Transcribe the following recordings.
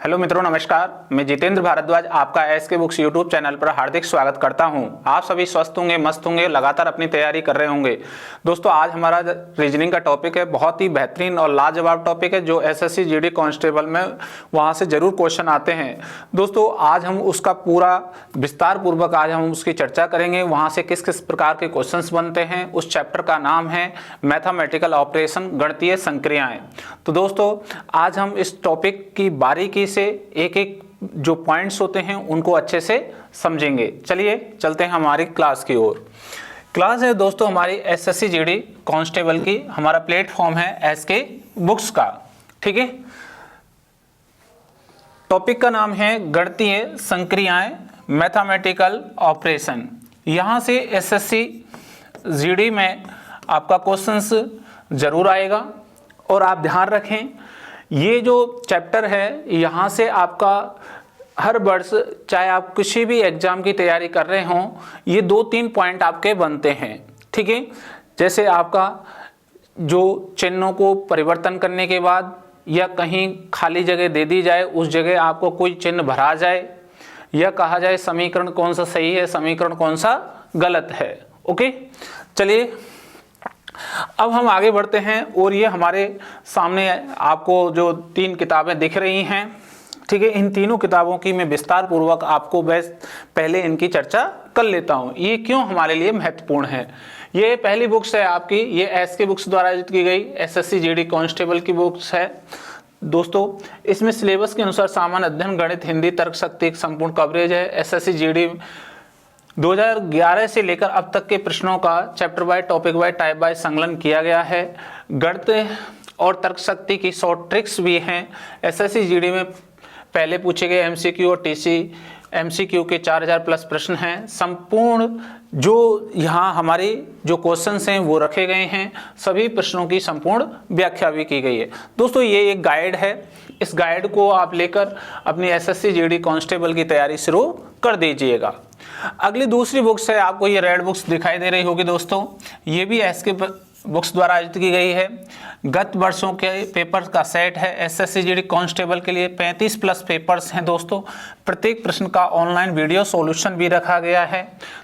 Hello मित्रों, नमस्कार। मैं जितेंद्र भारद्वाज आपका एसके बुक्स यूट्यूब चैनल पर हार्दिक स्वागत करता हूं। आप सभी स्वस्थ होंगे, मस्त होंगे, लगातार अपनी तैयारी कर रहे होंगे। दोस्तों, आज हमारा रीजनिंग का टॉपिक है, बहुत ही बेहतरीन और लाजवाब टॉपिक है जो एसएससी जीडी कांस्टेबल में वहां से जरूर क्वेश्चन आते हैं। दोस्तों, आज हम उसका पूरा विस्तार पूर्वक आज हम उसकी चर्चा करेंगे। वहां से किस किस प्रकार के क्वेश्चन बनते हैं। उस चैप्टर का नाम है मैथमेटिकल ऑपरेशन, गणितीय संक्रियाएं। तो दोस्तों, आज हम इस टॉपिक की बारीकी से एक एक जो पॉइंट्स होते हैं उनको अच्छे से समझेंगे। चलिए चलते हैं हमारी क्लास की ओर। क्लास है दोस्तों हमारी एसएससी जीडी कांस्टेबल की। हमारा प्लेटफॉर्म है एसके बुक्स का, ठीक है। टॉपिक का नाम है गणितीय संक्रियाएं, मैथमेटिकल ऑपरेशन। यहां से एसएससी जीडी में आपका क्वेश्चंस जरूर आएगा। और आप ध्यान रखें, ये जो चैप्टर है यहाँ से आपका हर वर्ष, चाहे आप किसी भी एग्जाम की तैयारी कर रहे हों, ये 2-3 पॉइंट आपके बनते हैं, ठीक है। जैसे आपका जो चिन्हों को परिवर्तन करने के बाद या कहीं खाली जगह दे दी जाए, उस जगह आपको कोई चिन्ह भरा जाए, या कहा जाए समीकरण कौन सा सही है, समीकरण कौन सा गलत है। ओके, चलिए अब हम आगे बढ़ते हैं। और ये हमारे सामने आपको जो 3 किताबें दिख रही हैं, ठीक है, इन तीनों किताबों की मैं विस्तार पूर्वक आपको पहले इनकी चर्चा कर लेता हूं। ये क्यों हमारे लिए महत्वपूर्ण है। ये पहली बुक्स है आपकी, ये एसके बुक्स द्वारा आयोजित की गई एसएससी जीडी कांस्टेबल की बुक्स है। दोस्तों, इसमें सिलेबस के अनुसार सामान्य अध्ययन, गणित, हिंदी, तर्क शक्ति संपूर्ण कवरेज है। एसएससी जीडी 2011 से लेकर अब तक के प्रश्नों का chapter wise, topic wise, type wise संकलन किया गया है। गणित और तर्क शक्ति की शॉर्ट ट्रिक्स भी हैं। एसएससी जीडी में पहले पूछे गए एमसीक्यू और टीसी एमसीक्यू के 4000 प्लस प्रश्न हैं। संपूर्ण जो यहाँ हमारी जो क्वेश्चंस हैं वो रखे गए हैं। सभी प्रश्नों की संपूर्ण व्याख्या भी की गई है। दोस्तों, ये एक गाइड है। इस गाइड को आप लेकर अपनी एसएससी जीडी कांस्टेबल की तैयारी शुरू कर दीजिएगा। अगली दूसरी बुक्स है, आपको ये रेड बुक्स दिखाई दे रही होगी दोस्तों। ये भी एसके बुक्स द्वारा आयोजित की गई है। गत वर्षों के पेपर्स का सेट है। एसएससी जीडी कांस्टेबल के लिए 35 प्लस पेपर्स हैं दोस्तों। प्रत्येक प्रश्न का ऑनलाइन वीडियो सॉल्यूशन भी रखा गया है।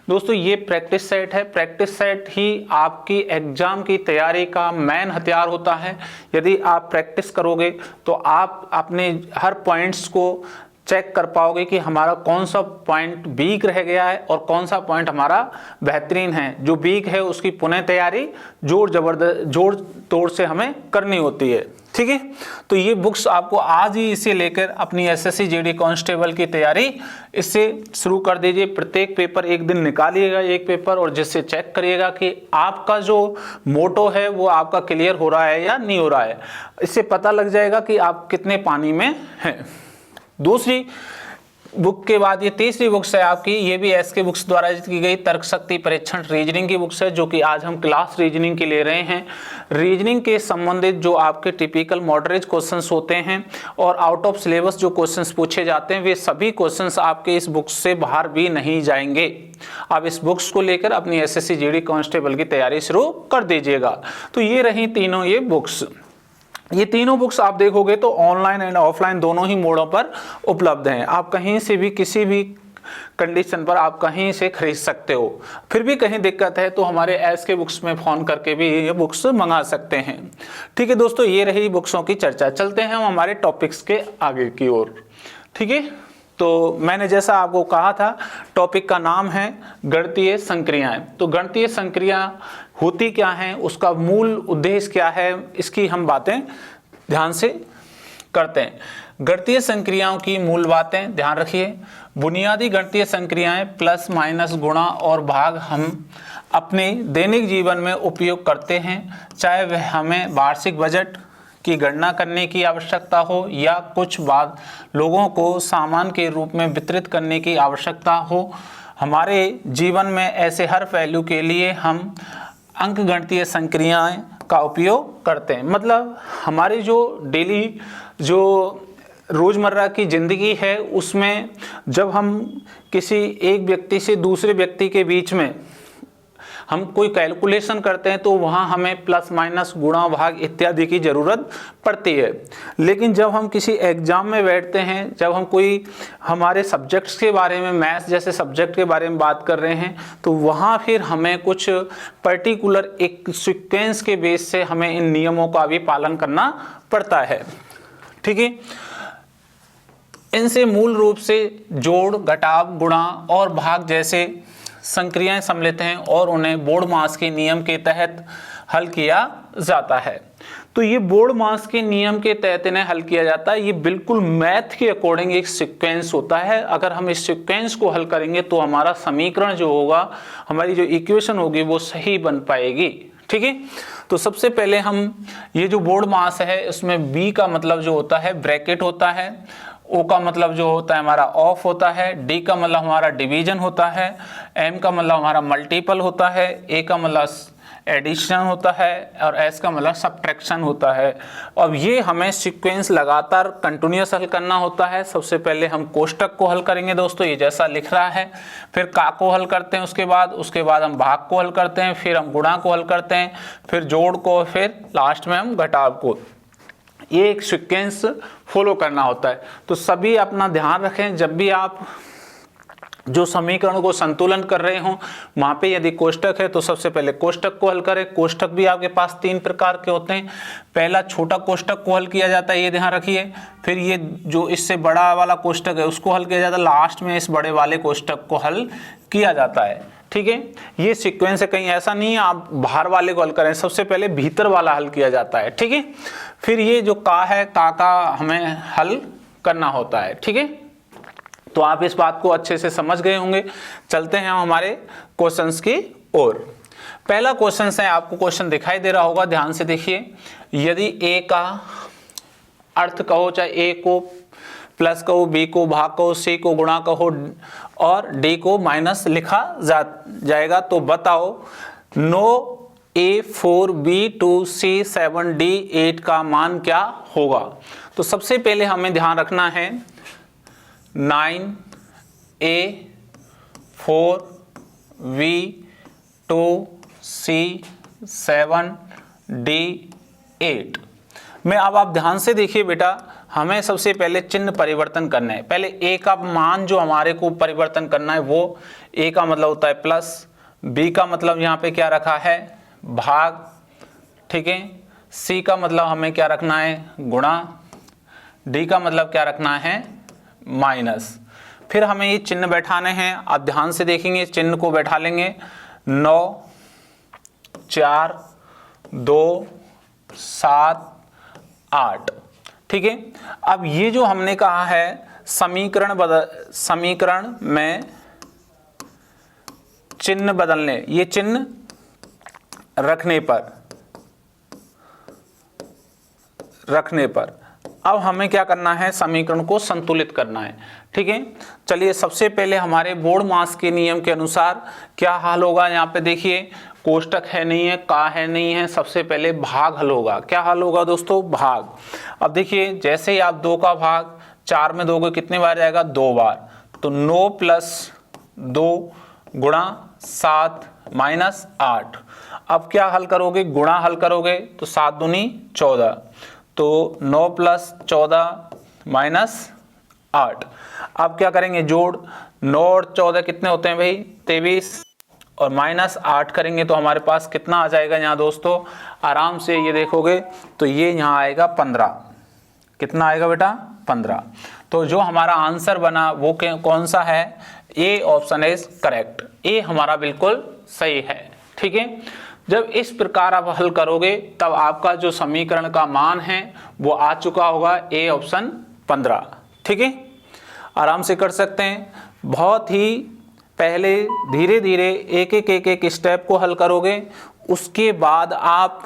दोस्तों, ये प्रैक्टिस सेट है। प्रैक्टिस सेट ही आपकी एग्जाम की तैयारी का मेन हथियार होता है। यदि आप प्रैक्टिस करोगे तो आप अपने हर पॉइंट्स को चेक कर पाओगे कि हमारा कौन सा पॉइंट वीक रह गया है और कौन सा पॉइंट हमारा बेहतरीन है। जो वीक है उसकी पुनः तैयारी जोड़ तोड़ से हमें करनी होती है, ठीक है। तो ये बुक्स आपको आज ही इसे लेकर अपनी एसएससी जीडी कांस्टेबल की तैयारी इससे शुरू कर दीजिए। प्रत्येक पेपर एक दिन निकालिएगा, एक पेपर, और जिससे चेक करिएगा कि आपका जो मोटो है वो आपका क्लियर हो रहा है या नहीं हो रहा है। इससे पता लग जाएगा कि आप कितने पानी में हैं। दूसरी बुक के बाद ये तीसरी बुक्स है आपकी, ये भी एसके बुक्स द्वारा आयोजित की गई तर्क शक्ति परीक्षण रीजनिंग की बुक्स है, जो कि आज हम क्लास रीजनिंग की ले रहे हैं। रीजनिंग के संबंधित जो आपके टिपिकल मॉडरेट क्वेश्चंस होते हैं और आउट ऑफ सिलेबस जो क्वेश्चंस पूछे जाते हैं, वे सभी क्वेश्चंस आपके इस बुक्स से बाहर भी नहीं जाएंगे। आप इस बुक्स को लेकर अपनी एसएससी जीडी कांस्टेबल की तैयारी शुरू कर दीजिएगा। तो ये रही तीनों ये बुक्स। ये तीनों बुक्स आप देखोगे तो ऑनलाइन एंड ऑफलाइन दोनों ही मोडों पर उपलब्ध हैं। आप कहीं से भी किसी भी कंडीशन पर आप कहीं से खरीद सकते हो। फिर भी कहीं दिक्कत है तो हमारे एसके बुक्स में फ़ोन करके भी ये बुक्स मंगा सकते हैं, ठीक है। दोस्तों, ये रही बुक्सों की चर्चा। चलते हैं हम हमारे टॉपिक्स के आगे की ओर, ठीक है। तो मैंने जैसा आपको कहा था, टॉपिक का नाम है गणितीय संक्रियाएं। तो गणितीय संक्रिया होती क्या हैं, उसका मूल उद्देश्य क्या है, इसकी हम बातें ध्यान से करते हैं। गणितीय संक्रियाओं की मूल बातें ध्यान रखिए। बुनियादी गणितीय संक्रियाएं प्लस माइनस गुणा और भाग हम अपने दैनिक जीवन में उपयोग करते हैं, चाहे वह हमें वार्षिक बजट की गणना करने की आवश्यकता हो या कुछ बाद लोगों को सामान के रूप में वितरित करने की आवश्यकता हो। हमारे जीवन में ऐसे हर पहलू के लिए हम अंकगणितीय संक्रियाएं का उपयोग करते हैं। मतलब हमारी जो डेली जो रोज़मर्रा की ज़िंदगी है, उसमें जब हम किसी एक व्यक्ति से दूसरे व्यक्ति के बीच में हम कोई कैलकुलेशन करते हैं तो वहाँ हमें प्लस माइनस गुणा भाग इत्यादि की ज़रूरत पड़ती है। लेकिन जब हम किसी एग्जाम में बैठते हैं, जब हम कोई हमारे सब्जेक्ट्स के बारे में, मैथ्स जैसे सब्जेक्ट के बारे में बात कर रहे हैं, तो वहाँ फिर हमें कुछ पर्टिकुलर एक सीक्वेंस के बेस से हमें इन नियमों का भी पालन करना पड़ता है। ठीक है, इनसे मूल रूप से जोड़, घटाव, गुणा और भाग जैसे संक्रियाएं सम्मिलित हैं और उन्हें बोर्ड-मास के नियम के तहत हल किया जाता है। तो ये बोर्ड-मास के नियम के तहत इन्हें हल किया जाता है। ये बिल्कुल मैथ के अकॉर्डिंग एक सीक्वेंस होता है। अगर हम इस सीक्वेंस को हल करेंगे तो हमारा समीकरण जो होगा, हमारी जो इक्वेशन होगी वो सही बन पाएगी। ठीक है, तो सबसे पहले हम ये जो बोर्ड मास है इसमें बी का मतलब जो होता है ब्रैकेट होता है, ओ का मतलब जो होता है हमारा ऑफ होता है, डी का मतलब हमारा डिवीजन होता है, एम का मतलब हमारा मल्टीपल होता है, ए का मतलब एडिशन होता है और एस का मतलब सब्ट्रैक्शन होता है। अब ये हमें सीक्वेंस लगातार कंटिन्यूअस हल करना होता है। सबसे पहले हम कोष्टक को हल करेंगे दोस्तों, ये जैसा लिख रहा है, फिर का को हल करते हैं, उसके बाद हम भाग को हल करते हैं, फिर हम गुणा को हल करते हैं, फिर जोड़ को, फिर लास्ट में हम घटाव को। ये एक सीक्वेंस फॉलो करना होता है। तो सभी अपना ध्यान रखें, जब भी आप जो समीकरण को संतुलन कर रहे हो वहाँ पे यदि कोष्टक है तो सबसे पहले कोष्टक को हल करें। कोष्टक भी आपके पास 3 प्रकार के होते हैं। पहला छोटा कोष्टक को हल किया जाता है, ये ध्यान रखिए। फिर ये जो इससे बड़ा वाला कोष्टक है उसको हल किया जाता है। लास्ट में इस बड़े वाले कोष्टक को हल किया जाता है। ठीक है, ये सीक्वेंस है, कहीं ऐसा नहीं है आप बाहर वाले को हल करें, सबसे पहले भीतर वाला हल किया जाता है। ठीक है, फिर ये जो का है, का हमें हल करना होता है। ठीक है, तो आप इस बात को अच्छे से समझ गए होंगे। चलते हैं हम हमारे क्वेश्चंस की ओर। पहला क्वेश्चन है, आपको क्वेश्चन दिखाई दे रहा होगा, ध्यान से देखिए। यदि ए का अर्थ कहो, चाहे ए को प्लस कहो, बी को भाग कहो, सी को गुणा कहो और डी को माइनस लिखा जाएगा, तो बताओ no A4 B2 C7 D8 का मान क्या होगा। तो सबसे पहले हमें ध्यान रखना है 9A4 V2 C7 D8 में अब आप ध्यान से देखिए बेटा, हमें सबसे पहले चिन्ह परिवर्तन करना है। पहले ए का मान जो हमारे को परिवर्तन करना है, वो ए का मतलब होता है प्लस, बी का मतलब यहाँ पे क्या रखा है भाग, ठीक है, सी का मतलब हमें क्या रखना है गुणा, डी का मतलब क्या रखना है माइनस। फिर हमें ये चिन्ह बैठाने हैं। आप ध्यान से देखेंगे, चिन्ह को बैठा लेंगे 9 4 2 7 8। ठीक है, अब ये जो हमने कहा है समीकरण में चिन्ह बदलने, ये चिन्ह रखने पर अब हमें क्या करना है, समीकरण को संतुलित करना है। ठीक है, चलिए सबसे पहले हमारे बोर्ड मास के नियम के अनुसार क्या हल होगा। यहाँ पे देखिए कोष्टक है नहीं है, का है नहीं है, सबसे पहले भाग हल होगा। क्या हल होगा दोस्तों, भाग। अब देखिए जैसे ही आप 2 का भाग 4 में दोगे कितने बार जाएगा 2 बार, तो 9 + 2 गुणा 7 माइनस 8। अब क्या हल करोगे, गुणा हल करोगे तो 7 दूनी 14, तो 9 + 14 माइनस 8। अब क्या करेंगे जोड़, 9 और 14 कितने होते हैं भाई 23, और माइनस 8 करेंगे तो हमारे पास कितना आ जाएगा यहाँ दोस्तों, आराम से ये देखोगे तो ये यहाँ आएगा 15। कितना आएगा बेटा 15। तो जो हमारा आंसर बना वो कौन सा है, ए ऑप्शन इज करेक्ट, ए हमारा बिल्कुल सही है। ठीक है, जब इस प्रकार आप हल करोगे तब आपका जो समीकरण का मान है वो आ चुका होगा, ए ऑप्शन 15। ठीक है, आराम से कर सकते हैं। बहुत ही पहले धीरे धीरे एक एक स्टेप को हल करोगे, उसके बाद आप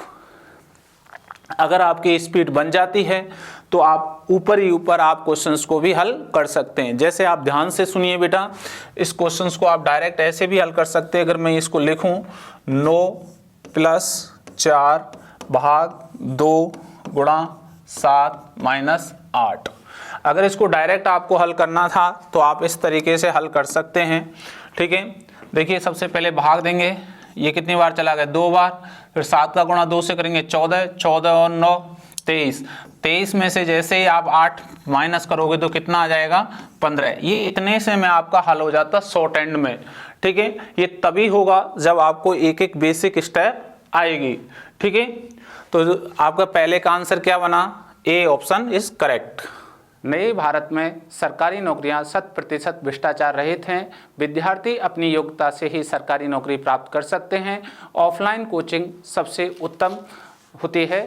अगर आपकी स्पीड बन जाती है तो आप ऊपर ही ऊपर आप क्वेश्चंस को भी हल कर सकते हैं। जैसे आप ध्यान से सुनिए बेटा, इस क्वेश्चंस को आप डायरेक्ट ऐसे भी हल कर सकते हैं। अगर मैं इसको लिखूं 9 + 4 भाग 2 गुणा 7 माइनस 8, अगर इसको डायरेक्ट आपको हल करना था तो आप इस तरीके से हल कर सकते हैं। ठीक है, देखिए सबसे पहले भाग देंगे, ये कितनी बार चला गया, 2 बार। फिर 7 का गुणा 2 से करेंगे 14, 14 और 9 23, 23 में से जैसे ही आप 8 माइनस करोगे तो कितना आ जाएगा, 15। ये इतने से में आपका हल हो जाता शॉर्ट एंड में, ठीक है। ये तभी होगा जब आपको एक एक बेसिक स्टेप आएगी, ठीक है। तो आपका पहले का आंसर क्या बना, ए ऑप्शन इज करेक्ट। नए भारत में सरकारी नौकरियां 100% भ्रष्टाचार रहित हैं। विद्यार्थी अपनी योग्यता से ही सरकारी नौकरी प्राप्त कर सकते हैं। ऑफलाइन कोचिंग सबसे उत्तम होती है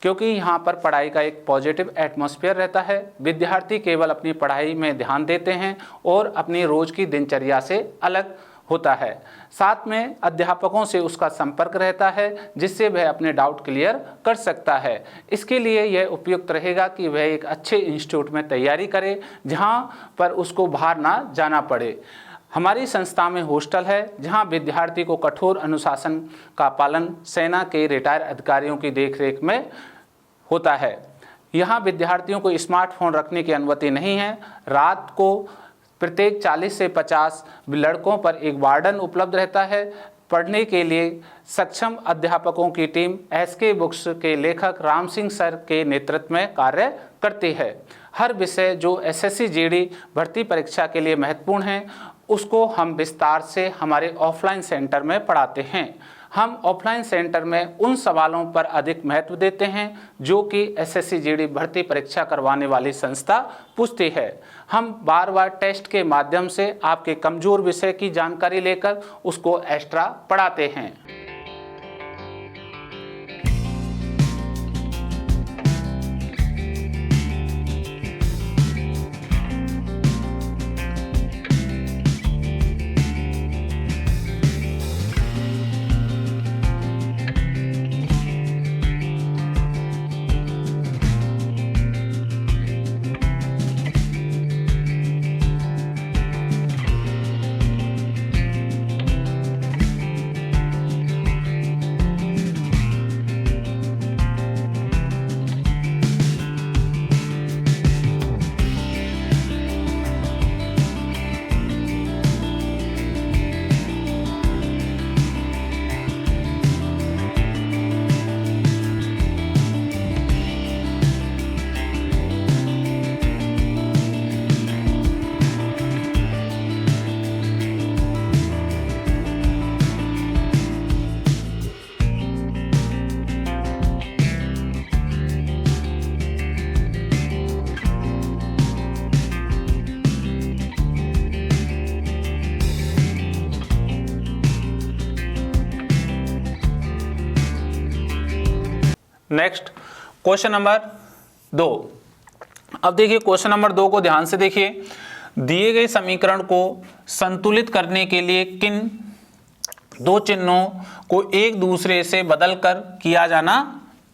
क्योंकि यहाँ पर पढ़ाई का एक पॉजिटिव एटमॉस्फेयर रहता है। विद्यार्थी केवल अपनी पढ़ाई में ध्यान देते हैं और अपनी रोज की दिनचर्या से अलग होता है। साथ में अध्यापकों से उसका संपर्क रहता है जिससे वह अपने डाउट क्लियर कर सकता है। इसके लिए यह उपयुक्त रहेगा कि वह एक अच्छे इंस्टीट्यूट में तैयारी करे जहां पर उसको बाहर ना जाना पड़े। हमारी संस्था में हॉस्टल है जहां विद्यार्थी को कठोर अनुशासन का पालन सेना के रिटायर अधिकारियों की देखरेख में होता है। यहाँ विद्यार्थियों को स्मार्टफोन रखने की अनुमति नहीं है। रात को प्रत्येक 40 से 50 लड़कों पर एक वार्डन उपलब्ध रहता है। पढ़ने के लिए सक्षम अध्यापकों की टीम एसके बुक्स के लेखक राम सिंह सर के नेतृत्व में कार्य करती है। हर विषय जो एसएससी जीडी भर्ती परीक्षा के लिए महत्वपूर्ण है उसको हम विस्तार से हमारे ऑफलाइन सेंटर में पढ़ाते हैं। हम ऑफलाइन सेंटर में उन सवालों पर अधिक महत्व देते हैं जो कि एसएससी जीडी भर्ती परीक्षा करवाने वाली संस्था पूछती है। हम बार बार टेस्ट के माध्यम से आपके कमजोर विषय की जानकारी लेकर उसको एक्स्ट्रा पढ़ाते हैं। Next question number 2। अब देखिए क्वेश्चन नंबर 2 को ध्यान से देखिए। दिए गए समीकरण को संतुलित करने के लिए किन दो चिन्हों को एक दूसरे से बदलकर किया जाना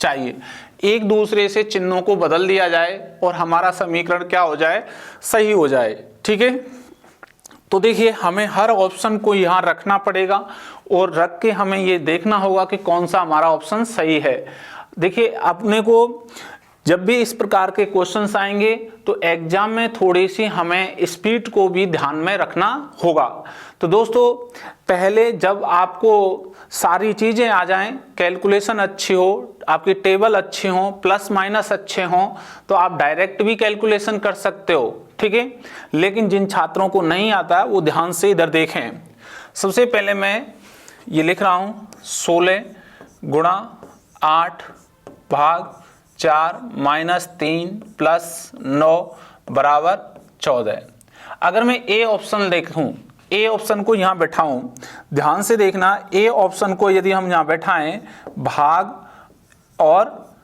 चाहिए। एक दूसरे से चिन्हों को बदल दिया जाए और हमारा समीकरण क्या हो जाए, सही हो जाए, ठीक है। तो देखिए हमें हर ऑप्शन को यहाँ रखना पड़ेगा और रख के हमें ये देखना होगा कि कौन सा हमारा ऑप्शन सही है। देखिए अपने को जब भी इस प्रकार के क्वेश्चंस आएंगे तो एग्जाम में थोड़ी सी हमें स्पीड को भी ध्यान में रखना होगा। तो दोस्तों पहले जब आपको सारी चीजें आ जाएं, कैलकुलेशन अच्छी हो, आपकी टेबल अच्छी हो, प्लस माइनस अच्छे हों, तो आप डायरेक्ट भी कैलकुलेशन कर सकते हो, ठीक है। लेकिन जिन छात्रों को नहीं आता वो ध्यान से इधर देखें। सबसे पहले मैं ये लिख रहा हूं 16 गुणा 8 भाग 4 माइनस 3 प्लस 9 बराबर 14। अगर मैं ए ऑप्शन देखूं, ए ऑप्शन को यहाँ बैठाऊं, ध्यान से देखना, ए ऑप्शन को यदि हम यहाँ बैठाएं भाग और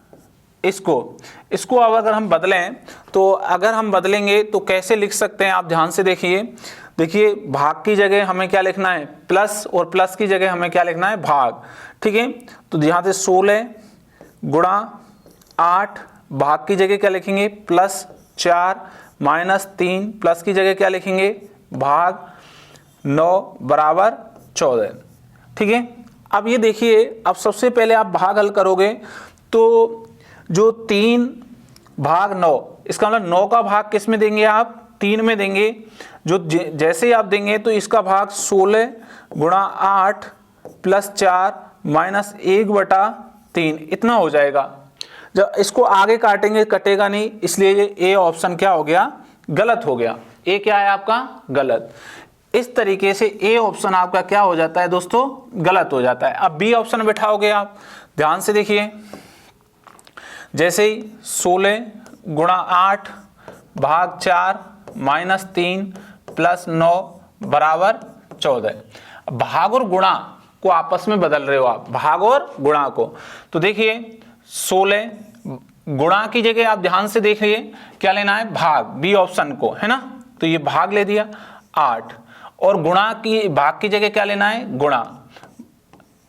इसको अब अगर हम बदलें तो अगर हम बदलेंगे तो कैसे लिख सकते हैं, आप ध्यान से देखिए। देखिए भाग की जगह हमें क्या लिखना है, प्लस, और प्लस की जगह हमें क्या लिखना है, भाग, ठीक है। तो यहाँ से 16 गुणा 8 भाग की जगह क्या लिखेंगे, प्लस 4 माइनस 3 प्लस की जगह क्या लिखेंगे, भाग 9 बराबर 14, ठीक है। अब ये देखिए, अब सबसे पहले आप भाग हल करोगे तो जो 3 भाग 9, इसका मतलब 9 का भाग किस में देंगे आप, 3 में देंगे। जो जैसे ही आप देंगे तो इसका भाग 16 गुणा 8 +4 -1/3 इतना हो जाएगा। जब इसको आगे काटेंगे कटेगा नहीं, इसलिए ये ए ऑप्शन क्या हो गया, गलत हो गया। ए क्या है आपका, गलत। इस तरीके से ए ऑप्शन आपका क्या हो जाता है दोस्तों, गलत हो जाता है। अब बी ऑप्शन बैठाओगे आप, ध्यान से देखिए, जैसे ही 16 × 8 भाग 4 -3 + 9 = 14। भाग और गुणा को आपस में बदल रहे हो आप, भाग और गुणा को। तो देखिए 16 गुणा की जगह आप ध्यान से देखिए क्या लेना है, भाग, बी ऑप्शन को, है ना। तो ये भाग ले दिया 8, और गुणा की, भाग की जगह क्या लेना है, गुणा।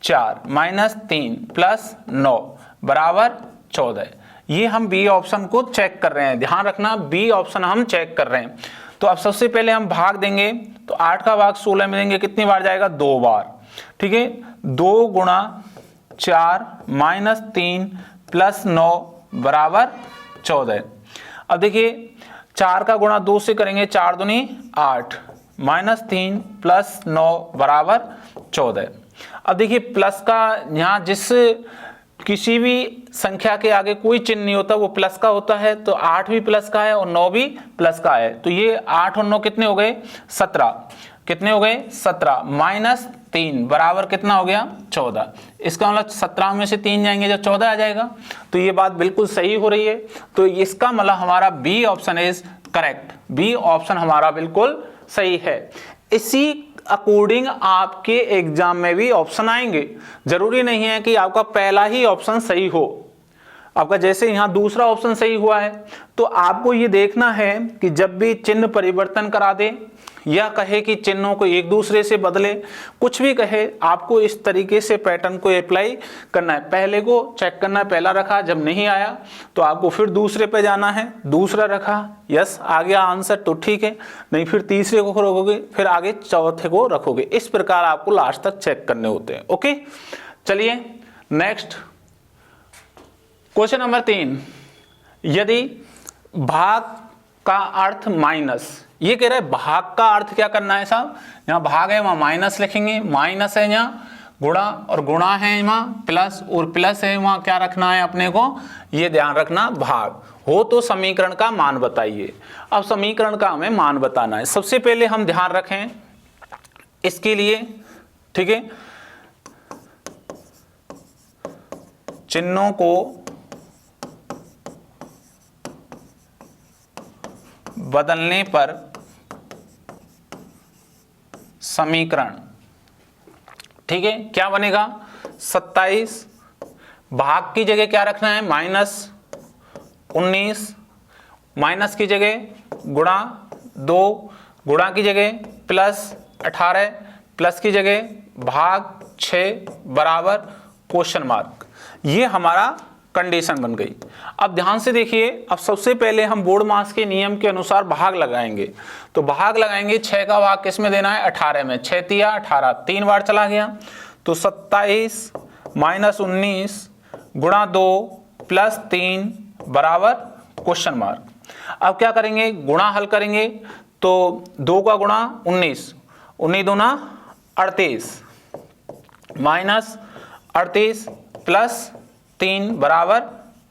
4 -3 + 9 = 14। ये हम बी ऑप्शन को चेक कर रहे हैं, ध्यान रखना, बी ऑप्शन हम चेक कर रहे हैं। तो अब सबसे पहले हम भाग देंगे, तो 8 का भाग 16 में देंगे, कितनी बार जाएगा, 2 बार। ठीक है, 2 × 4 -3 + 9 = 14। अब देखिए 4 का गुणा 2 से करेंगे, 4 दूनी 8 -3 + 9 = 14। अब देखिए प्लस का, यहाँ जिस किसी भी संख्या के आगे कोई चिन्ह नहीं होता वो प्लस का होता है, तो 8 भी प्लस का है और 9 भी प्लस का है। तो ये 8 और 9 कितने हो गए, 17। कितने हो गए, 17 -3 बराबर कितना हो गया, 14। इसका मतलब 17 में से 3 जाएंगे जब 14 आ जाएगा। तो ये बात बिल्कुल सही हो रही है। तो इसका मतलब हमारा B option is correct, B option हमारा बिल्कुल सही है। इसी अकॉर्डिंग आपके एग्जाम में भी ऑप्शन आएंगे, जरूरी नहीं है कि आपका पहला ही ऑप्शन सही हो। आपका जैसे यहाँ दूसरा ऑप्शन सही हुआ है, तो आपको ये देखना है कि जब भी चिन्ह परिवर्तन करा दे या कहे कि चिन्हों को एक दूसरे से बदले, कुछ भी कहे, आपको इस तरीके से पैटर्न को अप्लाई करना है। पहले को चेक करना है, पहला रखा, जब नहीं आया तो आपको फिर दूसरे पे जाना है, दूसरा रखा, यस आ गया आंसर तो ठीक है, नहीं फिर तीसरे को रखोगे, फिर आगे चौथे को रखोगे। इस प्रकार आपको लास्ट तक चेक करने होते हैं। ओके, चलिए नेक्स्ट क्वेश्चन नंबर 3। यदि भाग का अर्थ माइनस, ये कह रहा है भाग का अर्थ क्या करना है साहब, यहाँ भाग है वहां माइनस लिखेंगे, माइनस है यहाँ गुणा, और गुणा है वहां प्लस, और प्लस है वहां क्या रखना है अपने को, ये ध्यान रखना, भाग हो तो समीकरण का मान बताइए। अब समीकरण का हमें मान बताना है। सबसे पहले हम ध्यान रखें इसके लिए, ठीक है, चिन्हों को बदलने पर समीकरण, ठीक है, क्या बनेगा, 27 भाग की जगह क्या रखना है, -19, माइनस की जगह गुणा 2, गुणा की जगह +18, प्लस की जगह भाग 6 बराबर क्वेश्चन मार्क। ये हमारा कंडीशन बन गई। अब ध्यान से देखिए, अब सबसे पहले हम बोर्ड मास के नियम के अनुसार भाग लगाएंगे। तो भाग लगाएंगे, 6 का भाग किस में देना है, 18 में, 6 × 18, 3 बार चला गया, तो 27 -19 गुणा 2 + 3 बराबर क्वेश्चन मार्क। अब क्या करेंगे, गुणा हल करेंगे, तो 2 का गुणा 19, 19 दूना 38 -38 + 3 बराबर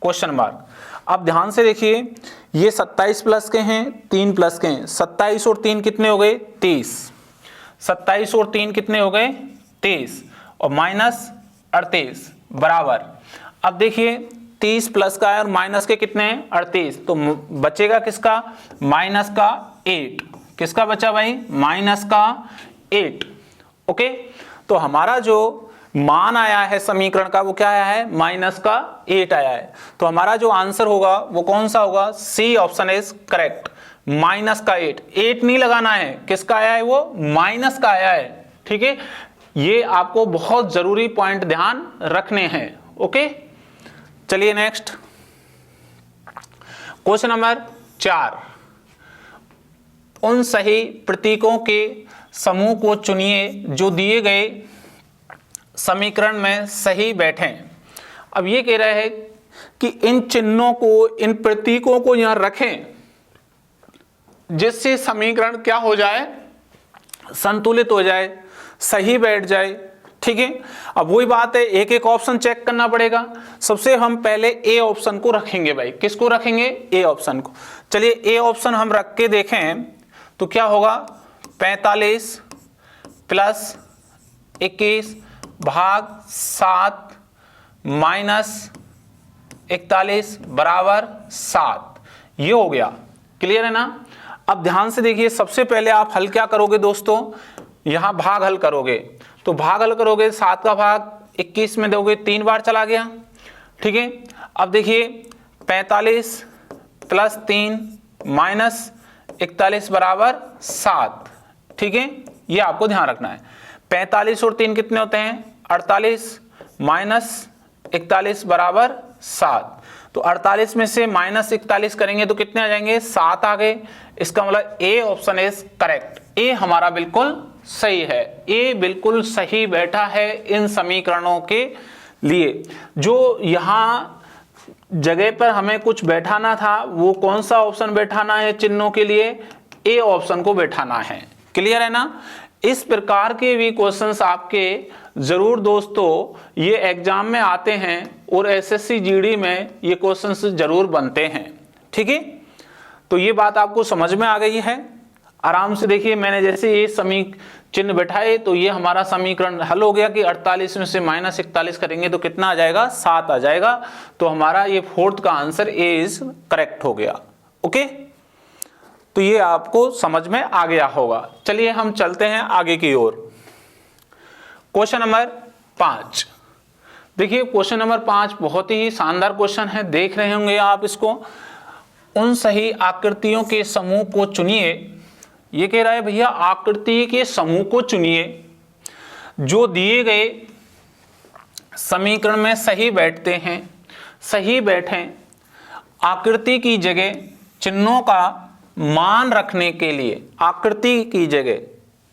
क्वेश्चन मार्क। अब ध्यान से देखिए, ये 27 प्लस के हैं, 3 प्लस के हैं, 27 और 3 कितने हो गए, 30। 27 और 3 कितने हो गए, 30, और -38 बराबर, अब देखिए 30 प्लस का है और माइनस के कितने हैं, 38, तो बचेगा किसका, माइनस का 8। किसका बचा भाई, माइनस का 8। ओके, तो हमारा जो मान आया है समीकरण का वो क्या आया है, -8 आया है। तो हमारा जो आंसर होगा वो कौन सा होगा, सी ऑप्शन इज करेक्ट, -8। 8 नहीं लगाना है, किसका आया है वो, माइनस का आया है। ठीक है, ये आपको बहुत जरूरी पॉइंट ध्यान रखने हैं। ओके, चलिए नेक्स्ट क्वेश्चन नंबर 4। उन सही प्रतीकों के समूह को चुनिए जो दिए गए समीकरण में सही बैठें। अब ये कह रहे हैं कि इन चिन्हों को, इन प्रतीकों को यहां रखें जिससे समीकरण क्या हो जाए, संतुलित हो जाए, सही बैठ जाए। ठीक है। अब वही बात है, एक एक ऑप्शन चेक करना पड़ेगा। सबसे हम पहले ए ऑप्शन को रखेंगे भाई, किसको रखेंगे? ए ऑप्शन को। चलिए ए ऑप्शन हम रख के देखें तो क्या होगा, 45 प्लस 21 भाग 7 माइनस 41 बराबर 7, ये हो गया। क्लियर है ना? अब ध्यान से देखिए, सबसे पहले आप हल क्या करोगे दोस्तों, यहां भाग हल करोगे। तो भाग हल करोगे, 7 का भाग 21 में दोगे, 3 बार चला गया। ठीक है। अब देखिए 45 प्लस 3 माइनस 41 बराबर 7। ठीक है, ये आपको ध्यान रखना है। 45 और 3 कितने होते हैं? 48 माइनस 41 बराबर 7। तो 48 में से माइनस 41 करेंगे तो कितने आ जाएंगे? 7 आ गए। इसका मतलब ए ऑप्शन इज करेक्ट। ए हमारा बिल्कुल सही है, ए बिल्कुल सही बैठा है इन समीकरणों के लिए। जो यहाँ जगह पर हमें कुछ बैठाना था, वो कौन सा ऑप्शन बैठाना है चिन्हों के लिए? ए ऑप्शन को बैठाना है। क्लियर है ना? इस प्रकार के भी क्वेश्चंस आपके जरूर दोस्तों ये एग्जाम में आते हैं और एसएससी जीडी में ये क्वेश्चंस जरूर बनते हैं। ठीक है, तो ये बात आपको समझ में आ गई है। आराम से देखिए, मैंने जैसे ये चिन्ह बैठाए तो ये हमारा समीकरण हल हो गया कि 48 में से माइनस 41 करेंगे तो कितना आ जाएगा? 7 आ जाएगा। तो हमारा ये 4th का आंसर ए इज करेक्ट हो गया। ओके, तो ये आपको समझ में आ गया होगा। चलिए हम चलते हैं आगे की ओर। क्वेश्चन नंबर 5 देखिए, क्वेश्चन नंबर 5 बहुत ही शानदार क्वेश्चन है, देख रहे होंगे आप इसको। उन सही आकृतियों के समूह को चुनिए। ये कह रहा है भैया आकृति के समूह को चुनिए जो दिए गए समीकरण में सही बैठते हैं, सही बैठें। आकृति की जगह चिन्हों का मान रखने के लिए, आकृति की जगह।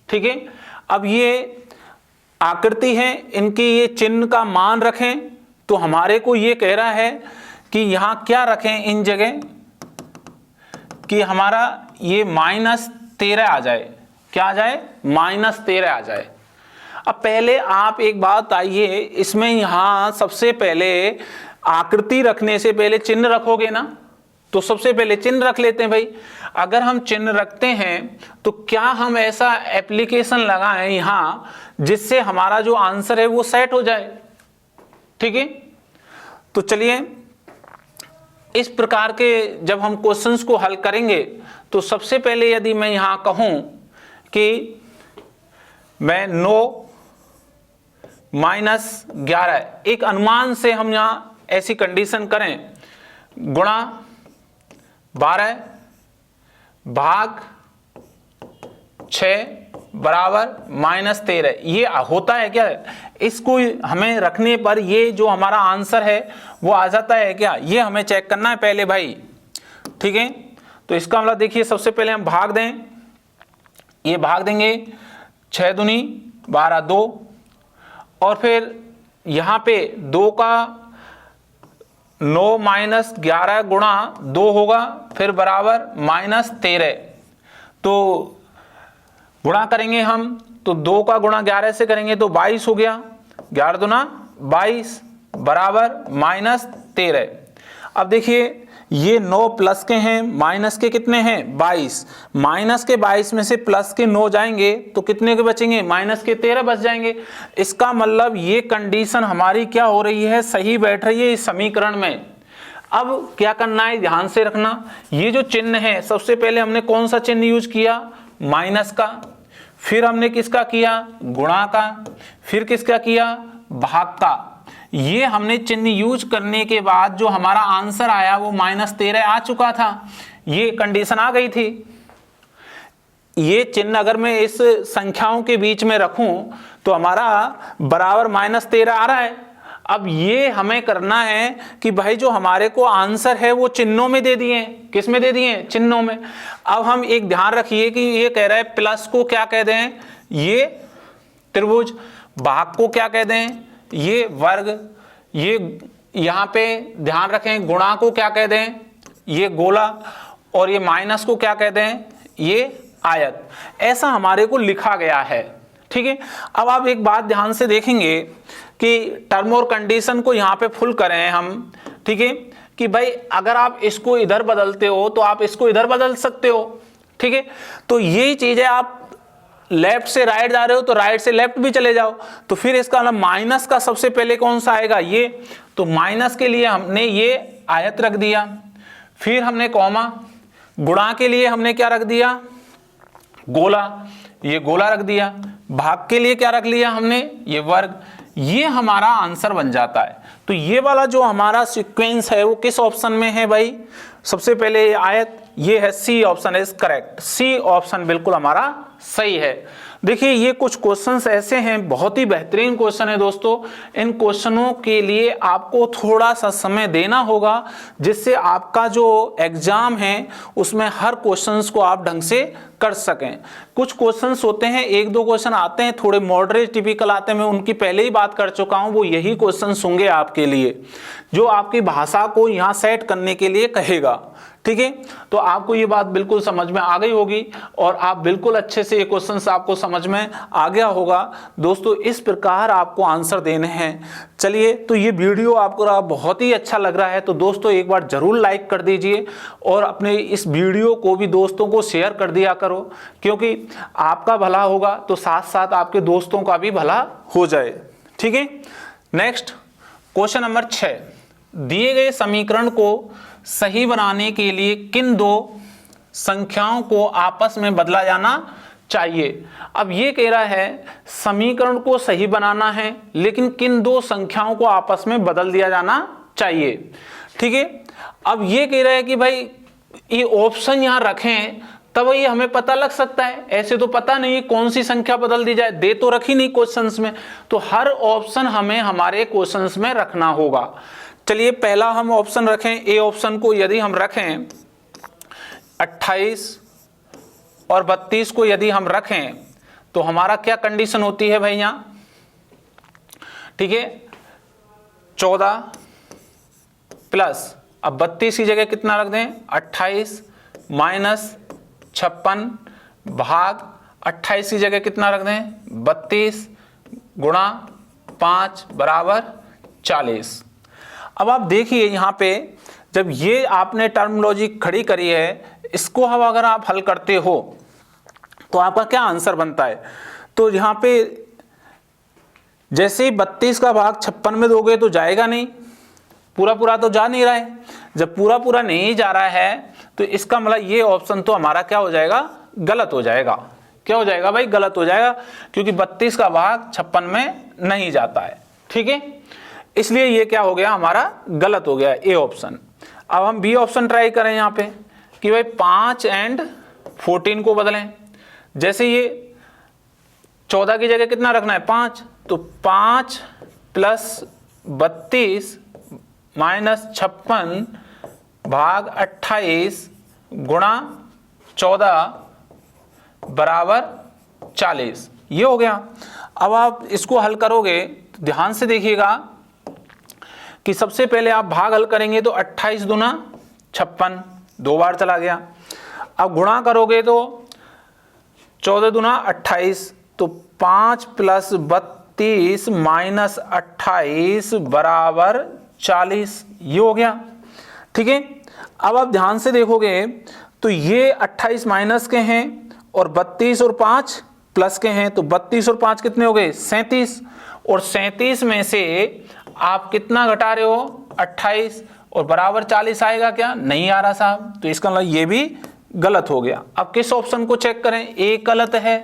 ठीक है, अब ये आकृति है, इनकी ये चिन्ह का मान रखें। तो हमारे को ये कह रहा है कि यहां क्या रखें इन जगह कि हमारा ये -13 आ जाए। क्या आ जाए? -13 आ जाए। अब पहले आप एक बात आइए, इसमें यहां सबसे पहले आकृति रखने से पहले चिन्ह रखोगे ना, तो सबसे पहले चिन्ह रख लेते हैं भाई। अगर हम चिन्ह रखते हैं तो क्या हम ऐसा एप्लीकेशन लगाएं यहां जिससे हमारा जो आंसर है वो सेट हो जाए। ठीक है, तो चलिए इस प्रकार के जब हम क्वेश्चंस को हल करेंगे तो सबसे पहले यदि मैं यहां कहूं कि मैं 9 - 11 एक अनुमान से हम यहां ऐसी कंडीशन करें, गुणा 12 भाग 6 बराबर -13, ये होता है क्या? इसको हमें रखने पर ये जो हमारा आंसर है वो आ जाता है क्या? ये हमें चेक करना है पहले भाई। ठीक है, तो इसका मतलब देखिए, सबसे पहले हम भाग दें, ये भाग देंगे 6 दूनी 12 2, और फिर यहाँ पे 2 का 9 - 11 गुणा 2 होगा, फिर बराबर -13। तो गुणा करेंगे हम तो 2 का गुणा 11 से करेंगे तो 22 हो गया, 11 दूना 22 बराबर -13। अब देखिए ये 9 प्लस के हैं, माइनस के कितने हैं? 22। माइनस के 22 में से प्लस के 9 जाएंगे तो कितने के बचेंगे? माइनस के 13 बच जाएंगे। इसका मतलब ये कंडीशन हमारी क्या हो रही है? सही बैठ रही है इस समीकरण में। अब क्या करना है, ध्यान से रखना, ये जो चिन्ह है सबसे पहले हमने कौन सा चिन्ह यूज किया? माइनस का। फिर हमने किसका किया? गुणा का। फिर किसका किया? भाग का। ये हमने चिन्ह यूज करने के बाद जो हमारा आंसर आया वो -13 आ चुका था, ये कंडीशन आ गई थी। ये चिन्ह अगर मैं इस संख्याओं के बीच में रखूं तो हमारा बराबर -13 आ रहा है। अब ये हमें करना है कि भाई जो हमारे को आंसर है वो चिन्हों में दे दिए। किस में दे दिए? चिन्हों में। अब हम एक ध्यान रखिए कि ये कह रहा है प्लस को क्या कह दें? ये त्रिभुज। भाग को क्या कह दें? ये वर्ग। ये यहाँ पे ध्यान रखें, गुणा को क्या कह दें? ये गोला। और ये माइनस को क्या कह दें? ये आयत। ऐसा हमारे को लिखा गया है। ठीक है। अब आप एक बात ध्यान से देखेंगे कि टर्म और कंडीशन को यहाँ पे फुल करें हम, ठीक है, कि भाई अगर आप इसको इधर बदलते हो तो आप इसको इधर बदल सकते हो, ठीक है। तो यही चीज है, आप लेफ्ट से राइट जा रहे हो तो राइट से लेफ्ट भी चले जाओ। तो फिर इसका मतलब माइनस का सबसे पहले कौन सा आएगा, ये। तो माइनस के लिए हमने ये आयत रख दिया, फिर हमने कॉमा, गुणा के लिए हमने क्या रख दिया, गोला, ये गोला रख दिया, भाग के लिए क्या रख लिया हमने, ये वर्ग। ये हमारा आंसर बन जाता है। तो ये वाला जो हमारा सीक्वेंस है वो किस ऑप्शन में है भाई, सबसे पहले ये आयत, ये है C option is correct, C option बिल्कुल हमारा सही है। देखिए ये कुछ क्वेश्चंस ऐसे हैं, बहुत ही बेहतरीन क्वेश्चन है दोस्तों। इन क्वेश्चनों के लिए आपको थोड़ा सा समय देना होगा, जिससे आपका जो एग्जाम है उसमें हर क्वेश्चंस को आप ढंग से कर सकें। कुछ क्वेश्चंस होते हैं, एक दो क्वेश्चन आते हैं थोड़े मॉडरेट टिपिकल आते हैं, मैं उनकी पहले ही बात कर चुका हूं, वो यही क्वेश्चंस होंगे आपके लिए, जो आपकी भाषा को यहाँ सेट करने के लिए कहेगा, ठीक है। तो आपको ये बात बिल्कुल समझ में आ गई होगी और आप बिल्कुल अच्छे से ये क्वेश्चंस आपको समझ में आ गया होगा दोस्तों। इस प्रकार आपको आंसर देने हैं। चलिए, तो ये वीडियो आपको बहुत ही अच्छा लग रहा है तो दोस्तों एक बार जरूर लाइक कर दीजिए और अपने इस वीडियो को भी दोस्तों को शेयर कर दिया करो, क्योंकि आपका भला होगा तो साथ साथ आपके दोस्तों का भी भला हो जाए, ठीक है। नेक्स्ट क्वेश्चन नंबर 6, दिए गए समीकरण को सही बनाने के लिए किन दो संख्याओं को आपस में बदला जाना चाहिए। अब ये कह रहा है समीकरण को सही बनाना है, लेकिन किन दो संख्याओं को आपस में बदल दिया जाना चाहिए, ठीक है। अब ये कह रहा है कि भाई ये ऑप्शन यहां रखें तब ये हमें पता लग सकता है, ऐसे तो पता नहीं कौन सी संख्या बदल दी जाए, दे तो रखी नहीं क्वेश्चंस में, तो हर ऑप्शन हमें हमारे क्वेश्चंस में रखना होगा। चलिए पहला हम ऑप्शन रखें, ए ऑप्शन को यदि हम रखें 28 और 32 को यदि हम रखें तो हमारा क्या कंडीशन होती है भाई यहां, ठीक है, 14 प्लस, अब 32 की जगह कितना रख दें, 28 माइनस 56 भाग 28 की जगह कितना रख दें, 32 गुणा 5 बराबर 40। अब आप देखिए यहाँ पे जब ये आपने टर्मिनोलॉजी खड़ी करी है, इसको अब अगर आप हल करते हो तो आपका क्या आंसर बनता है। तो यहाँ पे जैसे ही 32 का भाग 56 में दोगे तो जाएगा नहीं, पूरा पूरा तो जा नहीं रहा है। जब पूरा पूरा नहीं जा रहा है तो इसका मतलब ये ऑप्शन तो हमारा क्या हो जाएगा, गलत हो जाएगा। क्या हो जाएगा भाई, गलत हो जाएगा, क्योंकि 32 का भाग 56 में नहीं जाता है, ठीक है। इसलिए ये क्या हो गया, हमारा गलत हो गया ए ऑप्शन। अब हम बी ऑप्शन ट्राई करें यहाँ पे कि भाई 5 एंड 14 को बदलें। जैसे ये 14 की जगह कितना रखना है, 5, तो 5 प्लस 32 माइनस 56 भाग 28 गुणा 14 बराबर 40, ये हो गया। अब आप इसको हल करोगे तो ध्यान से देखिएगा कि सबसे पहले आप भाग हल करेंगे तो 28 दूना 56, 2 बार चला गया। अब गुणा करोगे तो 14 दूना 28, तो 5 प्लस 32 माइनस 28 बराबर 40, ये हो गया, ठीक है। अब आप ध्यान से देखोगे तो ये 28 माइनस के हैं और 32 और 5 प्लस के हैं, तो 32 और 5 कितने हो गए, 37, और 37 में से आप कितना घटा रहे हो, 28, और बराबर 40 आएगा क्या, नहीं आ रहा साहब, तो इसका मतलब ये भी गलत हो गया। अब किस ऑप्शन को चेक करें, ए गलत है,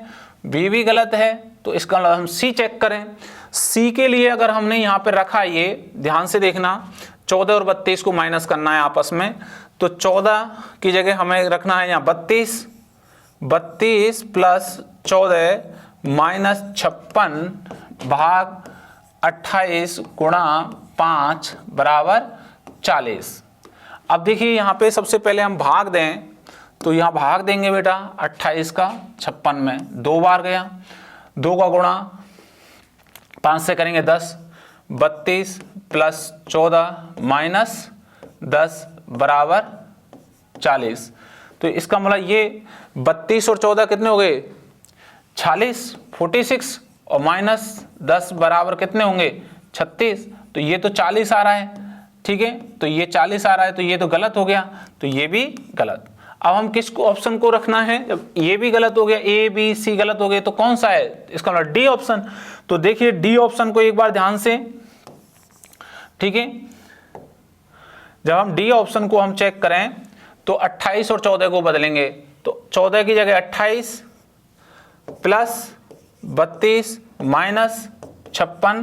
बी भी गलत है, तो इसका मतलब हम सी चेक करें। सी के लिए अगर हमने यहाँ पे रखा, ये ध्यान से देखना, 14 और 32 को माइनस करना है आपस में, तो 14 की जगह हमें रखना है यहाँ 32, 32 प्लस 14 माइनस 56 भाग 28 गुणा 5 बराबर 40। अब देखिए यहाँ पे सबसे पहले हम भाग दें, तो यहाँ भाग देंगे बेटा 28 का 56 में, 2 बार गया, 2 का गुणा 5 से करेंगे 10, 32 प्लस 14 माइनस 10 बराबर 40। तो इसका मतलब ये 32 और 14 कितने हो गए, 46, 46 और -10 बराबर कितने होंगे 36, तो ये तो 40 आ रहा है, ठीक है, तो ये 40 आ रहा है, तो ये तो गलत हो गया, तो ये भी गलत। अब हम किस ऑप्शन को रखना है, जब ये भी गलत हो गया, ए बी सी गलत हो गए, तो कौन सा है, इसका मतलब डी ऑप्शन। तो देखिए डी ऑप्शन को एक बार ध्यान से, ठीक है, जब हम डी ऑप्शन को हम चेक करें तो 28 और 14 को बदलेंगे, तो 14 की जगह 28 प्लस 32 माइनस 56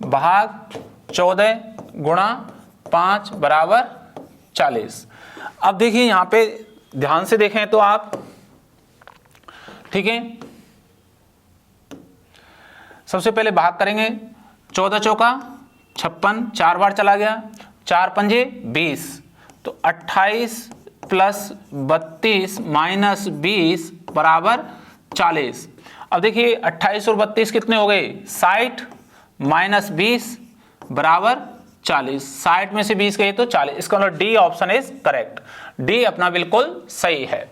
भाग 14 गुणा 5 बराबर 40। अब देखिए यहाँ पे ध्यान से देखें तो आप, ठीक है, सबसे पहले भाग करेंगे, 14 चौका 56, 4 बार चला गया, 4 पंजे 20, तो 28 प्लस 32 माइनस 20 बराबर 40। अब देखिए 28 और 32 कितने हो गए 60 माइनस 20 बराबर 40, 60 में से 20 गए तो 40, इसका मतलब D option is correct, D अपना बिल्कुल सही है।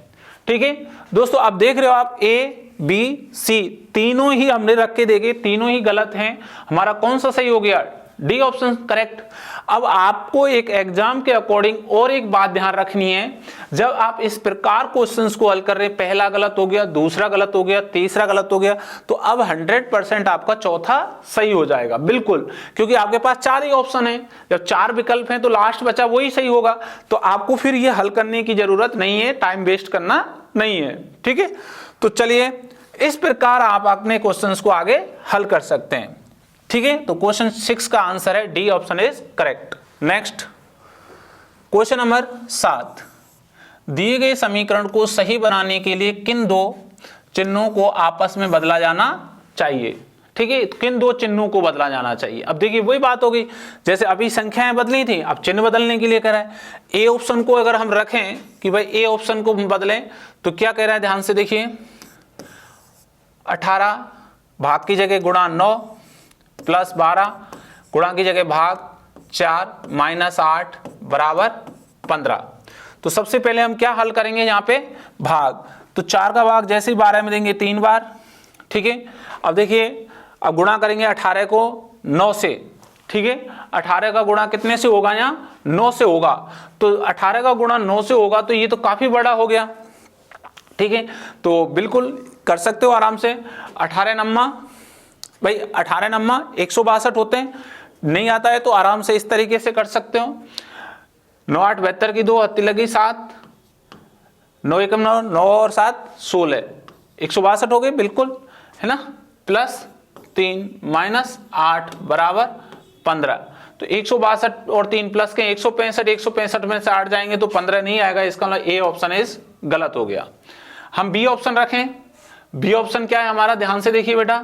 ठीक है दोस्तों, आप देख रहे हो आप ए बी सी तीनों ही हमने रख के देखे, तीनों ही गलत हैं, हमारा कौन सा सही हो गया, डी ऑप्शन करेक्ट। अब आपको एक एग्जाम के अकॉर्डिंग और एक बात ध्यान रखनी है, जब आप इस प्रकार क्वेश्चंस को हल कर रहे, पहला गलत हो गया, दूसरा गलत हो गया, तीसरा गलत हो गया, तो अब 100% आपका चौथा सही हो जाएगा बिल्कुल, क्योंकि आपके पास 4 ही ऑप्शन है, जब 4 विकल्प हैं तो लास्ट बचा वही सही होगा, तो आपको फिर ये हल करने की जरूरत नहीं है, टाइम वेस्ट करना नहीं है। ठीक है, तो चलिए इस प्रकार आप अपने क्वेश्चंस को आगे हल कर सकते हैं। ठीक है, तो क्वेश्चन 6 का आंसर है D option is correct. Next question number 7, दिए गए समीकरण को सही बनाने के लिए किन 2 चिन्हों को आपस में बदला जाना चाहिए। ठीक है, किन 2 चिन्हों को बदला जाना चाहिए। अब देखिए वही बात होगी, जैसे अभी संख्याएं बदली थी, अब चिन्ह बदलने के लिए कह रहा है। ए ऑप्शन को अगर हम रखें कि भाई ए ऑप्शन को बदलें, तो क्या कह रहा है, ध्यान से देखिए, 18 भाग की जगह गुणा 9 प्लस 12 गुणा की जगह भाग 4 माइनस 8 बराबर 15। तो सबसे पहले हम क्या हल करेंगे, यहाँ पे भाग, तो 4 का भाग जैसे ही 12 में देंगे 3 बार। ठीक है, अब देखिए, अब गुणा करेंगे 18 को 9 से। ठीक है, 18 का गुणा कितने से होगा, यहाँ 9 से होगा, तो 18 का गुणा 9 से होगा, तो ये तो काफी बड़ा हो गया। ठीक है, तो बिल्कुल कर सकते हो आराम से। 18 नम्मा भाई 18 नम्मा 162 होते हैं, नहीं आता है तो आराम से इस तरीके से कर सकते हो। 9 8 72 की 2 हत्ती लगी 7, 9 1 9, 9 और 7 16, 162 हो गए बिल्कुल, है ना, प्लस 3 माइनस 8 बराबर 15। तो 162 और 3 प्लस के 165, 165 में से 8 जाएंगे तो 15 नहीं आएगा, इसका मतलब ए ऑप्शन इज गलत हो गया। हम बी ऑप्शन रखें, बी ऑप्शन क्या है हमारा, ध्यान से देखिए बेटा,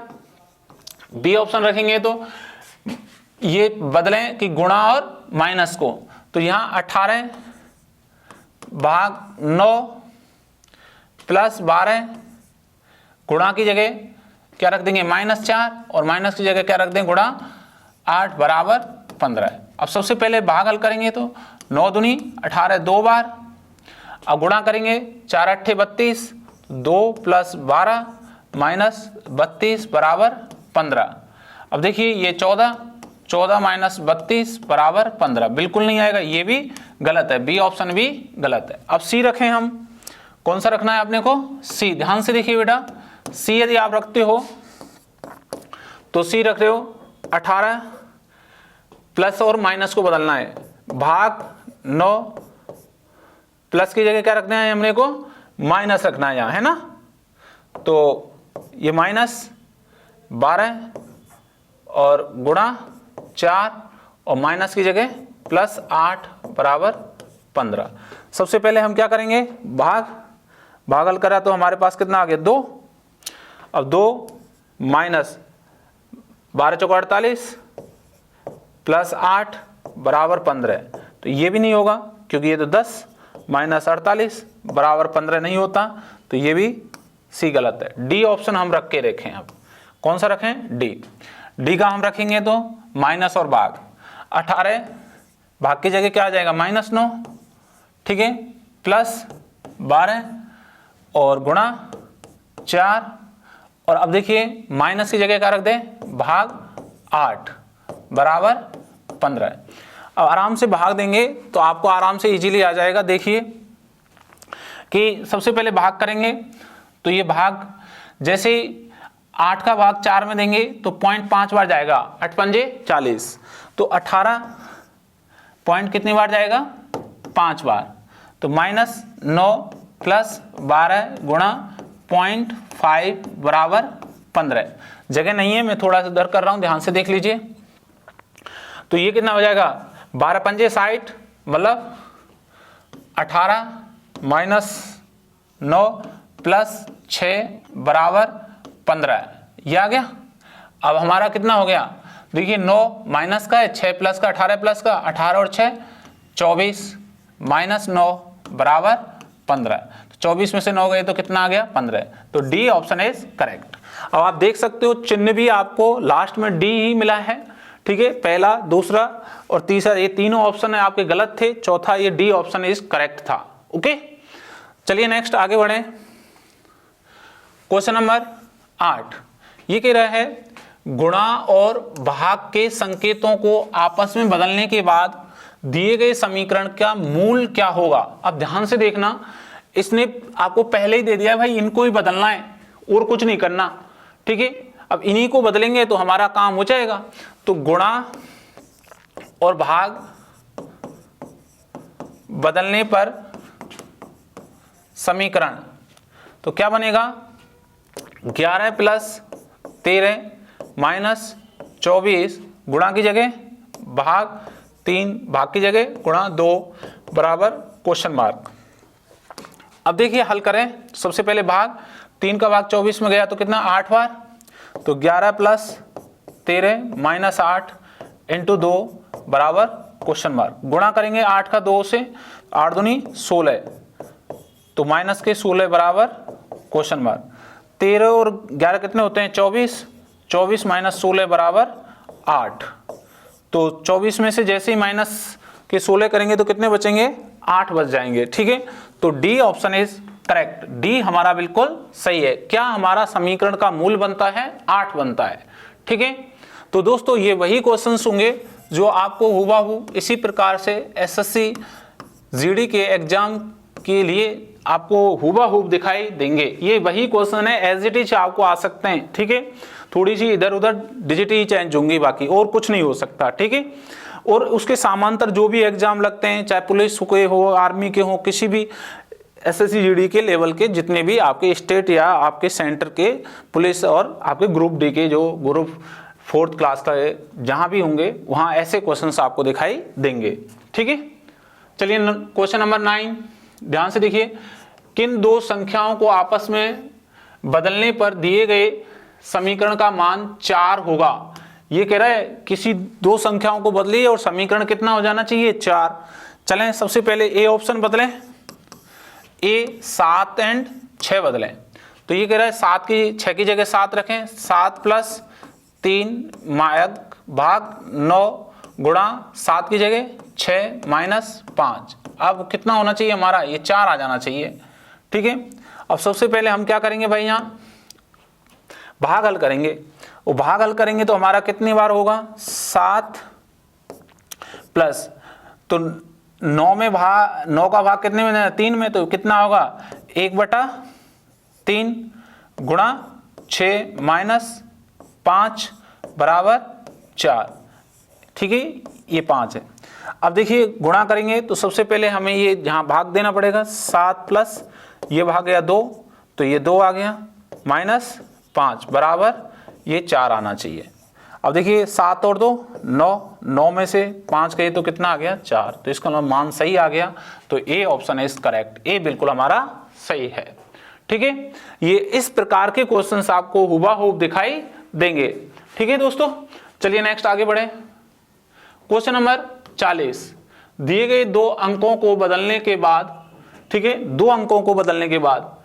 बी ऑप्शन रखेंगे तो ये बदलें कि गुणा और माइनस को, तो यहां 18 भाग 9 प्लस 12 गुणा की जगह क्या रख देंगे -4 और माइनस की जगह क्या रख देंगे गुणा 8 बराबर 15। अब सबसे पहले भाग हल करेंगे तो 9 दूनी 18 2 बार, अब गुणा करेंगे 4 8 32, 2 प्लस 12 माइनस 32 बराबर 15। अब देखिए ये 14 माइनस 32 बराबर 15, बिल्कुल नहीं आएगा, ये भी गलत है, बी ऑप्शन भी गलत है। अब सी रखें हम, कौन सा रखना है अपने को, सी। ध्यान से देखिए बेटा, सी यदि आप रखते हो तो सी रख रहे हो 18 प्लस और माइनस को बदलना है, भाग 9 प्लस की जगह क्या रखना है हमने को, माइनस रखना है यहाँ, है ना, तो ये माइनस 12 और गुणा 4 और माइनस की जगह प्लस 8 बराबर 15। सबसे पहले हम क्या करेंगे, भाग हल करा तो हमारे पास कितना आ गया 2, अब 2 माइनस 12 चौका 48 प्लस 8 बराबर 15, तो ये भी नहीं होगा क्योंकि ये तो 10 माइनस 48 बराबर 15 नहीं होता, तो ये भी सी गलत है। डी ऑप्शन हम रख के रखें, अब कौन सा रखें, डी का हम रखेंगे तो माइनस और भाग, 18 भाग की जगह क्या आ जाएगा -9, ठीक है, प्लस 12 और गुणा 4 और अब देखिए माइनस की जगह क्या रख दें, भाग 8 बराबर 15। अब आराम से भाग देंगे तो आपको आराम से इजीली आ जाएगा। देखिए कि सबसे पहले भाग करेंगे तो ये भाग जैसे 8 का भाग 4 में देंगे तो 0.5 बार जाएगा, 8 पंजे 40, तो 18 पॉइंट कितनी बार जाएगा, 5 बार। तो -9 + 12 गुणा 0.5 बराबर 15। जगह नहीं है, मैं थोड़ा सा दर कर रहा हूं, ध्यान से देख लीजिए। तो ये कितना हो जाएगा, 12 पंजे 60, मतलब 18 -9 + 6 बराबर 15। ये आ गया। अब हमारा कितना हो गया, देखिए 9 माइनस का है, 6 प्लस का, 18 प्लस का, 18 और 6 24 -9 बराबर 15। तो 24 में से 9 गए तो कितना आ गया, 15। तो डी ऑप्शन इज करेक्ट। अब आप देख सकते हो चिन्ह भी आपको लास्ट में डी ही मिला है, ठीक है। पहला, दूसरा और तीसरा ये तीनों ऑप्शन है आपके गलत थे, चौथा ये डी ऑप्शन इज करेक्ट था। ओके, चलिए नेक्स्ट आगे बढ़े। क्वेश्चन नंबर 8 ये कह रहा है गुणा और भाग के संकेतों को आपस में बदलने के बाद दिए गए समीकरण का मूल क्या होगा। अब ध्यान से देखना, इसने आपको पहले ही दे दिया है भाई, इनको ही बदलना है और कुछ नहीं करना, ठीक है। अब इन्हीं को बदलेंगे तो हमारा काम हो जाएगा। तो गुणा और भाग बदलने पर समीकरण, तो क्या बनेगा, 11 + 13 -24 गुणा की जगह भाग 3 भाग की जगह गुणा 2 बराबर क्वेश्चन मार्क। अब देखिए हल करें। सबसे पहले भाग 3 का भाग 24 में गया तो कितना, 8 बार। तो 11 + 13 -8 × 2 बराबर क्वेश्चन मार्क। गुणा करेंगे 8 का 2 से, 8 दूनी 16, तो माइनस के 16 बराबर क्वेश्चन मार्क। 13 और 11 कितने होते हैं, 24, 24 - 16 बराबर 8। तो 24 में से जैसे ही माइनस के 16 करेंगे तो कितने बचेंगे, 8 बच जाएंगे, ठीक है। तो D option is correct, D हमारा बिल्कुल सही है। क्या हमारा समीकरण का मूल बनता है, 8 बनता है, ठीक है। तो दोस्तों ये वही क्वेश्चंस होंगे जो आपको हुबहू इसी प्रकार से एसएससी जीडी के एग्जाम के लिए आपको हुबहू दिखाई देंगे। ये वही क्वेश्चन है, एज इट इज आपको आ सकते हैं, ठीक है। थोड़ी सी इधर उधर डिजिट ही चेंज होंगी, बाकी और कुछ नहीं हो सकता, ठीक है। और उसके समांतर जो भी एग्जाम लगते हैं, चाहे पुलिस के हो, आर्मी के हो, किसी भी एसएससी जीडी के लेवल के जितने भी आपके स्टेट या आपके सेंटर के पुलिस और आपके ग्रुप डी के जो ग्रुप 4th क्लास का जहां भी होंगे वहां ऐसे क्वेश्चंस आपको दिखाई देंगे, ठीक है। चलिए क्वेश्चन नंबर 9 ध्यान से देखिए। किन दो संख्याओं को आपस में बदलने पर दिए गए समीकरण का मान 4 होगा। ये कह रहा है किसी दो संख्याओं को बदलिए और समीकरण कितना हो जाना चाहिए, 4। चलें सबसे पहले ए ऑप्शन बदलें, ए 7 और 6 बदलें। तो ये कह रहा है 6 की जगह 7 रखें, 7 + 3 भाग 9 गुणा 7 की जगह 6 - 5। अब कितना होना चाहिए हमारा, ये 4 आ जाना चाहिए, ठीक है। अब सबसे पहले हम क्या करेंगे भाई, यहाँ भाग हल करेंगे। वो भाग हल करेंगे तो हमारा कितनी बार होगा, 7 प्लस, तो 9 का भाग कितने में, 3 में, तो कितना होगा 1/3 गुणा 6 - 5 बराबर 4, ठीक है। ये 5 है। अब देखिए गुणा करेंगे तो सबसे पहले हमें ये जहां भाग देना पड़ेगा, 7 प्लस ये भाग गया 2, तो ये 2 आ गया, -5 बराबर ये 4 आना चाहिए। अब देखिए 7 और 2 9 में से 5 गए तो कितना आ गया, 4। तो इसका मान सही आ गया। तो ए ऑप्शन इज करेक्ट, ए बिल्कुल हमारा सही है, ठीक है। ये इस प्रकार के क्वेश्चंस आपको हुबहू दिखाई देंगे, ठीक है दोस्तों। चलिए नेक्स्ट आगे बढ़े। क्वेश्चन नंबर 40 दिए गए 2 अंकों को बदलने के बाद, ठीक है, 2 अंकों को बदलने के बाद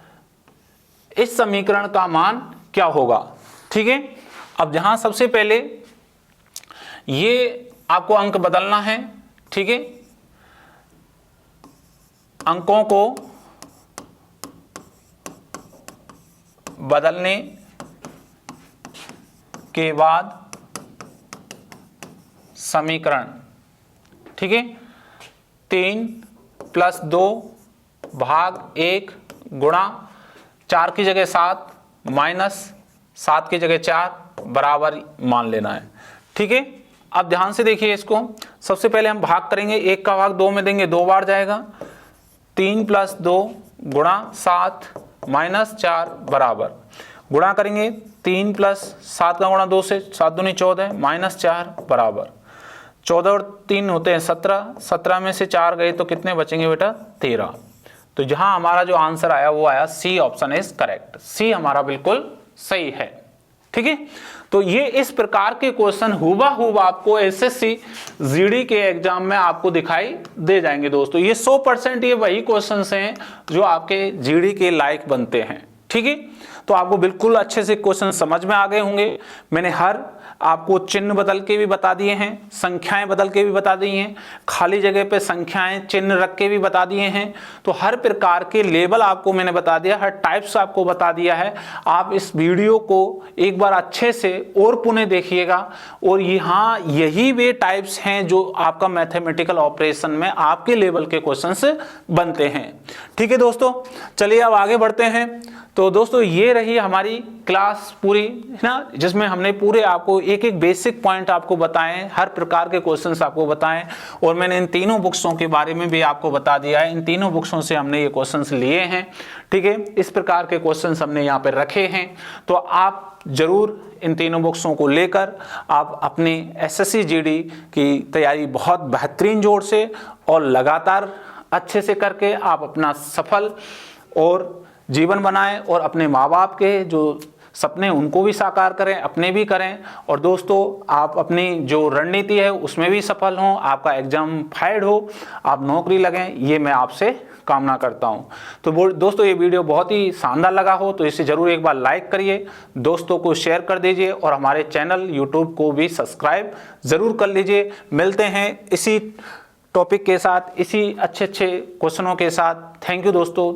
इस समीकरण का मान क्या होगा, ठीक है। अब जहां सबसे पहले ये आपको अंक बदलना है, ठीक है। अंकों को बदलने के बाद समीकरण, ठीक है। 3 + 2 भाग 1 गुणा 4 की जगह 7 माइनस 7 की जगह 4 बराबर मान लेना है, ठीक है। अब ध्यान से देखिए इसको, सबसे पहले हम भाग करेंगे, 1 का भाग 2 में देंगे, 2 बार जाएगा। 3 + 2 गुणा 7 माइनस 4 बराबर, गुणा करेंगे 3 + 7 का गुणा 2 से, 7 दूनी 14 माइनस 4 बराबर 14 और 3 होते हैं 17, 17 में से 4 गए तो कितने बचेंगे बेटा 13। तो जहां हमारा जो आंसर आया वो आया सी ऑप्शन इज करेक्ट, सी हमारा बिल्कुल सही है, ठीक है। तो ये इस प्रकार के क्वेश्चन हुबहू आपको एसएससी जीडी के एग्जाम में आपको दिखाई दे जाएंगे दोस्तों। ये 100% ये वही क्वेश्चंस हैं जो आपके जीडी के लायक बनते हैं, ठीक है। तो आपको बिल्कुल अच्छे से क्वेश्चन समझ में आ गए होंगे। मैंने हर आपको चिन्ह बदल के भी बता दिए हैं, संख्याएं बदल के भी बता दी हैं, खाली जगह पे संख्याएं चिन्ह रख के भी बता दिए हैं। तो हर प्रकार के लेबल आपको मैंने बता दिया, हर टाइप्स आपको बता दिया है। आप इस वीडियो को एक बार अच्छे से और पुनः देखिएगा। और यहाँ यही वे टाइप्स हैं जो आपका मैथमेटिकल ऑपरेशन में आपके लेवल के क्वेश्चंस बनते हैं, ठीक है दोस्तों। चलिए अब आगे बढ़ते हैं। तो दोस्तों ये रही हमारी क्लास पूरी, है ना, जिसमें हमने पूरे आपको एक एक बेसिक पॉइंट आपको बताएं, हर प्रकार के क्वेश्चंस आपको बताएं। और मैंने इन तीनों बुक्सों के बारे में भी आपको बता दिया है, इन तीनों बुक्सों से हमने ये क्वेश्चंस लिए हैं, ठीक है। इस प्रकार के क्वेश्चंस हमने यहाँ पे रखे हैं। तो आप जरूर इन तीनों बुक्सों को लेकर आप अपनी एसएससी जीडी की तैयारी बहुत बेहतरीन जोर से और लगातार अच्छे से करके आप अपना सफल और जीवन बनाएं और अपने माँ बाप के जो सपने उनको भी साकार करें, अपने भी करें। और दोस्तों आप अपनी जो रणनीति है उसमें भी सफल हों, आपका एग्जाम फाइड हो, आप नौकरी लगें, ये मैं आपसे कामना करता हूं। तो दोस्तों ये वीडियो बहुत ही शानदार लगा हो तो इसे जरूर एक बार लाइक करिए, दोस्तों को शेयर कर दीजिए और हमारे चैनल यूट्यूब को भी सब्सक्राइब जरूर कर लीजिए। मिलते हैं इसी टॉपिक के साथ, इसी अच्छे क्वेश्चनों के साथ। थैंक यू दोस्तों।